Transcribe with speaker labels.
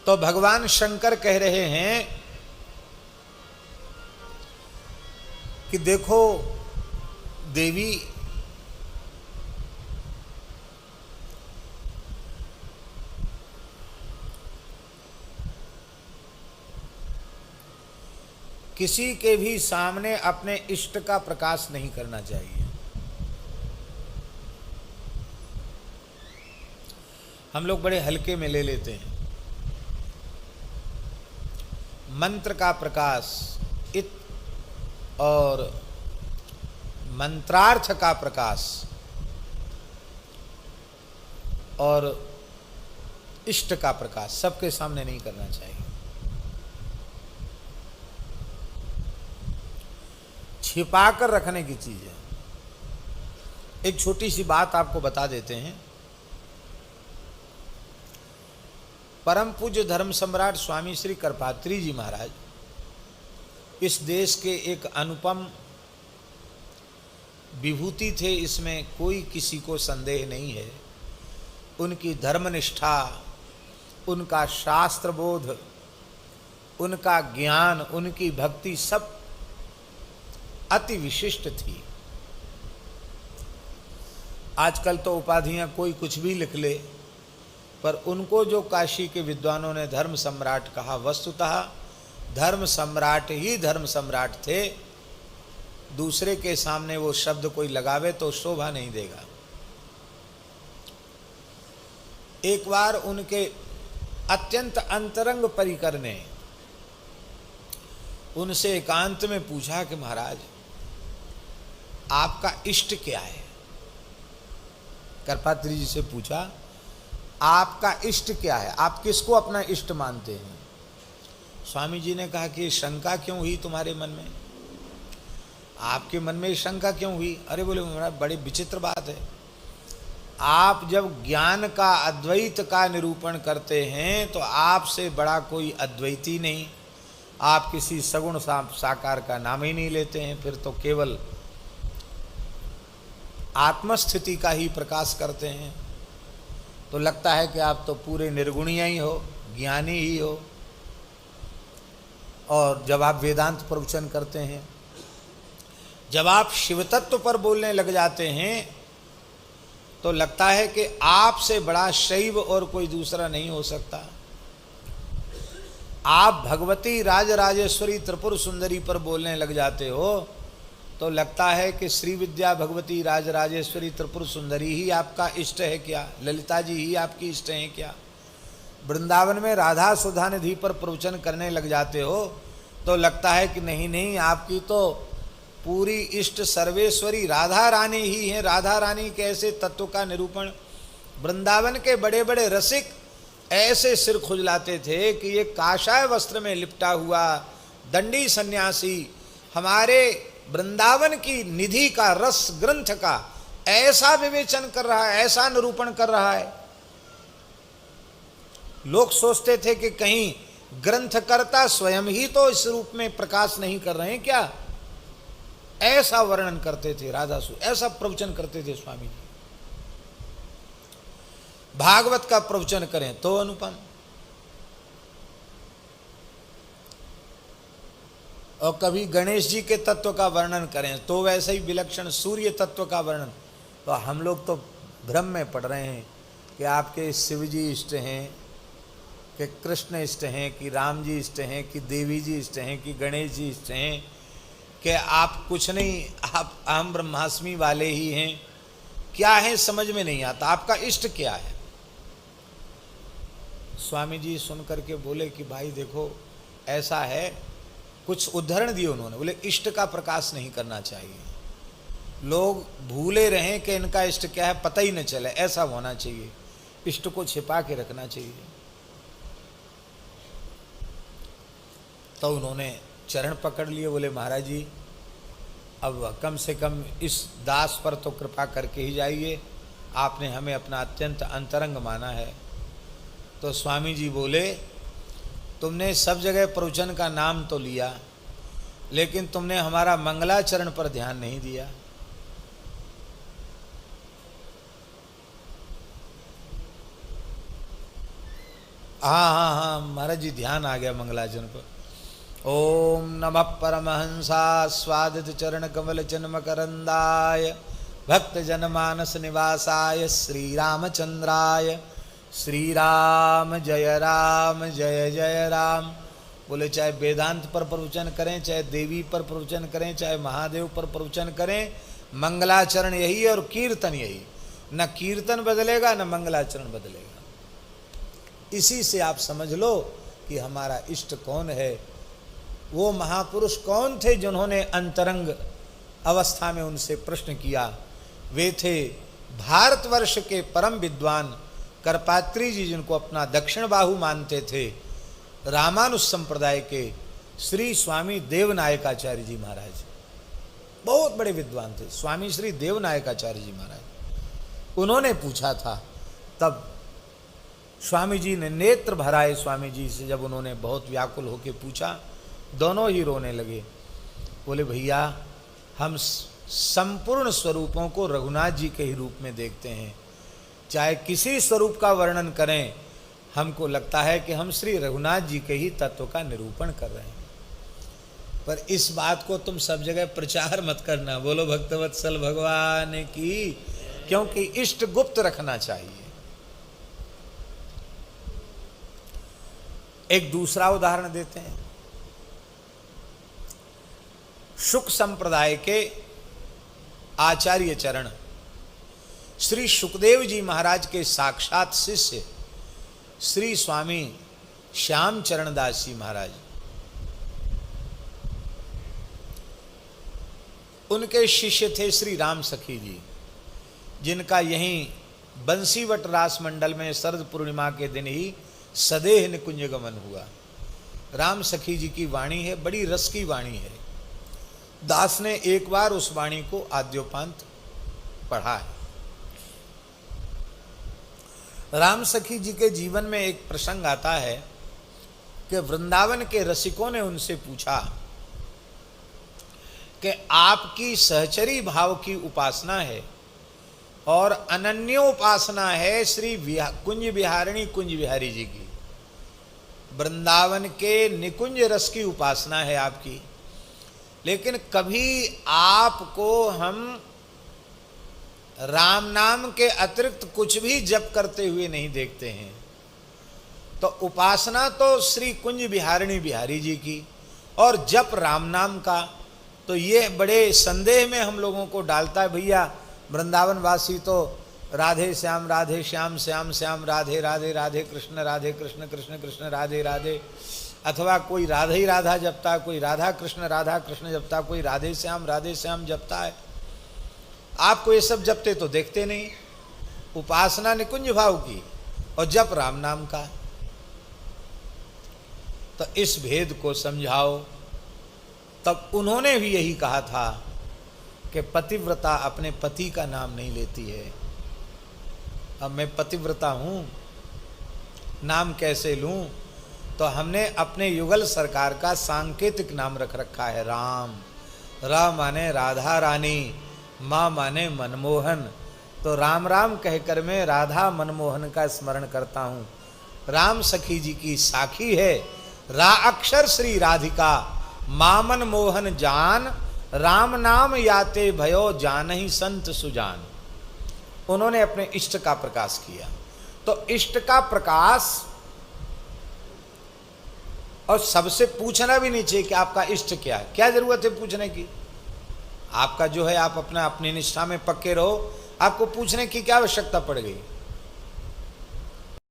Speaker 1: तो भगवान शंकर कह रहे हैं कि देखो देवी, किसी के भी सामने अपने इष्ट का प्रकाश नहीं करना चाहिए। हम लोग बड़े हल्के में ले लेते हैं। मंत्र का प्रकाश, इत और मंत्रार्थ का प्रकाश और इष्ट का प्रकाश सबके सामने नहीं करना चाहिए। छिपाकर रखने की चीज है। एक छोटी सी बात आपको बता देते हैं। परम पूज्य धर्म सम्राट स्वामी श्री करपात्री जी महाराज इस देश के एक अनुपम विभूति थे, इसमें कोई किसी को संदेह नहीं है। उनकी धर्मनिष्ठा, उनका शास्त्र बोध, उनका ज्ञान, उनकी भक्ति सब अति विशिष्ट थी। आजकल तो उपाधियां कोई कुछ भी लिख ले, पर उनको जो काशी के विद्वानों ने धर्म सम्राट कहा, वस्तुतः धर्म सम्राट ही धर्म सम्राट थे। दूसरे के सामने वो शब्द कोई लगावे तो शोभा नहीं देगा। एक बार उनके अत्यंत अंतरंग परिकर ने उनसे एकांत में पूछा कि महाराज आपका इष्ट क्या है। करपात्री जी से पूछा आपका इष्ट क्या है, आप किसको अपना इष्ट मानते हैं। स्वामी जी ने कहा कि शंका क्यों हुई तुम्हारे मन में, आपके मन में शंका क्यों हुई। अरे बोले महाराज बड़ी विचित्र बात है, आप जब ज्ञान का अद्वैत का निरूपण करते हैं तो आपसे बड़ा कोई अद्वैती नहीं। आप किसी सगुण साकार का नाम ही नहीं लेते हैं, फिर तो केवल आत्मस्थिति का ही प्रकाश करते हैं। तो लगता है कि आप तो पूरे निर्गुणीय ही हो, ज्ञानी ही हो। और जब आप वेदांत प्रवचन करते हैं, जब आप शिव तत्व पर बोलने लग जाते हैं, तो लगता है कि आपसे बड़ा शैव और कोई दूसरा नहीं हो सकता। आप भगवती राजराजेश्वरी त्रिपुर सुंदरी पर बोलने लग जाते हो तो लगता है कि श्री विद्या भगवती राजराजेश्वरी त्रिपुर सुंदरी ही आपका इष्ट है क्या, ललिता जी ही आपकी इष्ट हैं क्या। वृंदावन में राधा सुधा निधि पर प्रवचन करने लग जाते हो तो लगता है कि नहीं नहीं, आपकी तो पूरी इष्ट सर्वेश्वरी राधा रानी ही है। राधा रानी के ऐसे तत्व का निरूपण वृंदावन के बड़े बड़े रसिक ऐसे सिर खुजलाते थे कि ये काषाय वस्त्र में लिपटा हुआ दंडी सन्यासी हमारे वृंदावन की निधि का, रस ग्रंथ का ऐसा विवेचन कर रहा है, ऐसा निरूपण कर रहा है। लोग सोचते थे कि कहीं ग्रंथकर्ता स्वयं ही तो इस रूप में प्रकाश नहीं कर रहे हैं क्या। ऐसा वर्णन करते थे राधा सु, ऐसा प्रवचन करते थे स्वामी जी। भागवत का प्रवचन करें तो अनुपम, और कभी गणेश जी के तत्व का वर्णन करें तो वैसे ही विलक्षण सूर्य तत्व का वर्णन। तो हम लोग तो भ्रम में पड़ रहे हैं कि आपके शिव जी इष्ट हैं, कि कृष्ण इष्ट हैं, कि राम जी इष्ट हैं, कि देवी जी इष्ट हैं, कि गणेश जी इष्ट हैं, कि आप कुछ नहीं, आप अहम ब्रह्मास्मि वाले ही हैं। क्या है समझ में नहीं आता, आपका इष्ट क्या है। स्वामी जी सुन करके बोले कि भाई देखो ऐसा है, कुछ उदाहरण दिए उन्होंने। बोले इष्ट का प्रकाश नहीं करना चाहिए, लोग भूले रहें कि इनका इष्ट क्या है, पता ही न चले, ऐसा होना चाहिए। इष्ट को छिपा के रखना चाहिए। तो उन्होंने चरण पकड़ लिए, बोले महाराज जी अब कम से कम इस दास पर तो कृपा करके ही जाइए, आपने हमें अपना अत्यंत अंतरंग माना है। तो स्वामी जी बोले तुमने सब जगह प्रवचन का नाम तो लिया, लेकिन तुमने हमारा मंगलाचरण पर ध्यान नहीं दिया। हाँ हाँ हाँ महाराज जी ध्यान आ गया मंगलाचरण पर। ओम नमः परमहंसा स्वादित चरण कमल चिन्मकरंदाय भक्त जनमानस निवासाय श्री रामचंद्राय श्री राम जय जय राम। बोले चाहे वेदांत पर प्रवचन करें, चाहे देवी पर प्रवचन करें, चाहे महादेव पर प्रवचन करें, मंगलाचरण यही है और कीर्तन यही। न कीर्तन बदलेगा न मंगलाचरण बदलेगा। इसी से आप समझ लो कि हमारा इष्ट कौन है। वो महापुरुष कौन थे जिन्होंने अंतरंग अवस्था में उनसे प्रश्न किया। वे थे भारतवर्ष के परम विद्वान करपात्री जी, जिनको अपना दक्षिण बाहु मानते थे, रामानुज संप्रदाय के श्री स्वामी देवनायकाचार्य जी महाराज। बहुत बड़े विद्वान थे स्वामी श्री देवनायकाचार्य जी महाराज। उन्होंने पूछा था, तब स्वामी जी ने नेत्र भराए स्वामी जी से। जब उन्होंने बहुत व्याकुल होकर पूछा, दोनों ही रोने लगे। बोले भैया, हम संपूर्ण स्वरूपों को रघुनाथ जी के ही रूप में देखते हैं। चाहे किसी स्वरूप का वर्णन करें, हमको लगता है कि हम श्री रघुनाथ जी के ही तत्व का निरूपण कर रहे हैं। पर इस बात को तुम सब जगह प्रचार मत करना। बोलो भक्तवत्सल भगवान की, क्योंकि इष्ट गुप्त रखना चाहिए। एक दूसरा उदाहरण देते हैं। शुक संप्रदाय के आचार्य चरण श्री सुखदेव जी महाराज के साक्षात शिष्य श्री स्वामी श्याम चरण दास जी महाराज, उनके शिष्य थे श्री राम सखी जी, जिनका यहीं बंसीवट रास मंडल में शरद पूर्णिमा के दिन ही सदेह निकुंज गमन हुआ। राम सखी जी की वाणी है, बड़ी रस की वाणी है। दास ने एक बार उस वाणी को आद्योपांत पढ़ा है। राम सखी जी के जीवन में एक प्रसंग आता है कि वृंदावन के रसिकों ने उनसे पूछा कि आपकी सहचरी भाव की उपासना है और अनन्योपासना है श्री कुंज बिहारिणी कुंज बिहारी जी की। वृंदावन के निकुंज रस की उपासना है आपकी, लेकिन कभी आपको हम राम नाम के अतिरिक्त कुछ भी जप करते हुए नहीं देखते हैं। तो उपासना तो श्री कुंज बिहारिणी बिहारी जी की और जप राम नाम का, तो ये बड़े संदेह में हम लोगों को डालता है। भैया वृंदावन वासी तो राधे श्याम श्याम श्याम राधे राधे राधे कृष्ण कृष्ण राधे राधे, अथवा कोई राधा ही राधा जपता है, कोई राधा कृष्ण जपता, कोई राधे श्याम जपता है। आपको ये सब जपते तो देखते नहीं। उपासना निकुंज भाव की और जप राम नाम का। तो इस भेद को समझाओ। तब उन्होंने भी यही कहा था कि पतिव्रता अपने पति का नाम नहीं लेती है। अब मैं पतिव्रता हूं, नाम कैसे लूं? तो हमने अपने युगल सरकार का सांकेतिक नाम रख रखा है राम। रा माने राधा रानी, माँ माने मनमोहन। तो राम राम कहकर मैं राधा मनमोहन का स्मरण करता हूँ। राम सखी जी की साखी है, रा अक्षर श्री राधिका, माँ मनमोहन जान, राम नाम याते भयो जान ही संत सुजान। उन्होंने अपने इष्ट का प्रकाश किया। तो इष्ट का प्रकाश, और सबसे पूछना भी नहीं चाहिए कि आपका इष्ट क्या है। क्या जरूरत है पूछने की? आपका जो है आप अपनी निष्ठा में पक्के रहो, आपको पूछने की क्या आवश्यकता पड़ गई?